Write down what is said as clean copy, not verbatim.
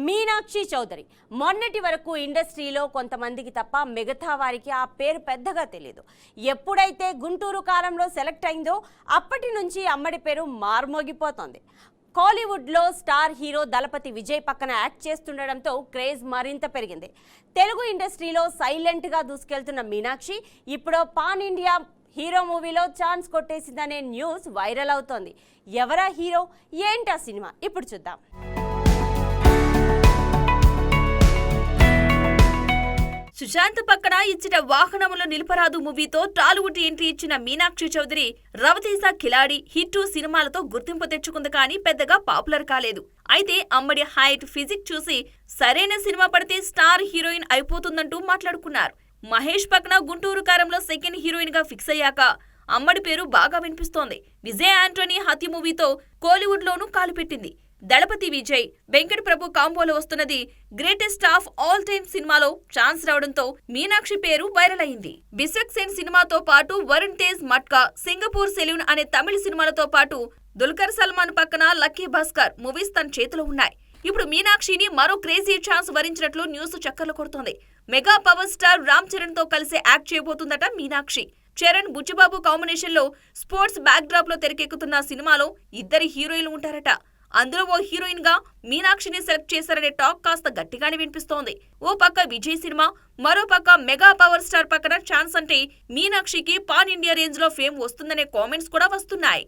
మీనాక్షి చౌదరి మొన్నటి వరకు ఇండస్ట్రీలో కొంతమందికి తప్ప మిగతా వారికి ఆ పేరు పెద్దగా తెలియదు. ఎప్పుడైతే గుంటూరు కారంలో సెలెక్ట్ అయిందో అప్పటి నుంచి అమ్మడి పేరు మార్మోగిపోతోంది. కాలీవుడ్లో స్టార్ హీరో దళపతి విజయ్ పక్కన యాక్ట్ చేస్తుండడంతో క్రేజ్ మరింత పెరిగింది. తెలుగు ఇండస్ట్రీలో సైలెంట్గా దూసుకెళ్తున్న మీనాక్షి ఇప్పుడు పాన్ ఇండియా హీరో మూవీలో ఛాన్స్ కొట్టేసిందనే న్యూస్ వైరల్ అవుతోంది. ఎవరా హీరో, ఏంటా సినిమా, ఇప్పుడు చూద్దాం. సుశాంత్ పక్కన ఇచ్చిన వాహనములో నిలపరాదు మూవీతో టాలీవుడ్ ఎంట్రీ ఇచ్చిన మీనాక్షి చౌదరి రవితేజ కిలాడి హిట్ సినిమాలతో గుర్తింపు తెచ్చుకుంది, కానీ పెద్దగా పాపులర్ కాలేదు. అయితే అమ్మడి హైట్, ఫిజిక్ చూసి సరైన సినిమా పడితే స్టార్ హీరోయిన్ అయిపోతుందంటూ మాట్లాడుకున్నారు. మహేష్ పక్కన గుంటూరు కారంలో సెకండ్ హీరోయిన్ గా ఫిక్స్ అయ్యాక అమ్మడి పేరు బాగా వినిపిస్తోంది. విజయ్ ఆంటోనీ హత్య మూవీతో కోలీవుడ్ లోనూ కాలు పెట్టింది. దళపతి విజయ్, వెంకట్ ప్రభు కాంబోలో వస్తున్నది గ్రేటెస్ట్ ఆఫ్ ఆల్ టైమ్ సినిమాలో ఛాన్స్ రావడంతో మీనాక్షి పేరు వైరల్ అయింది. బిస్వక్ సేన్ సినిమాతో పాటు వరుణ్ తేజ్ మట్కా, సింగపూర్ సెలూన్ అనే తమిళ సినిమాలతో పాటు దుల్కర్ సల్మాన్ పక్కన లక్కీ భాస్కర్ మూవీస్ తన చేతిలో ఉన్నాయి. ఇప్పుడు మీనాక్షిని మరో క్రేజీ ఛాన్స్ వరించినట్లు న్యూస్ చక్కర్లు కొడుతోంది. Mega power star Ram Charan తో కలిసి యాక్ట్ చేయబోతుందట మీనాక్షి. చరణ్, బుచ్చిబాబు కాంబినేషన్ లో స్పోర్ట్స్ బ్యాక్ డ్రాప్ లో తెరకెక్కుతున్న సినిమాలో ఇద్దరి హీరోయిన్లు ఉంటారట. అందులో ఓ హీరోయిన్ గా మీనాక్షిని సెలెక్ట్ చేశారనే టాక్ కాస్త గట్టిగానే వినిపిస్తోంది. ఓ పక్క విజయ్ సినిమా, మరో పక్క మెగా పవర్ స్టార్ పక్కన ఛాన్స్ అంటే మీనాక్షికి పాన్ ఇండియా రేంజ్ లో ఫేమ్ వస్తుందనే కామెంట్స్ కూడా వస్తున్నాయి.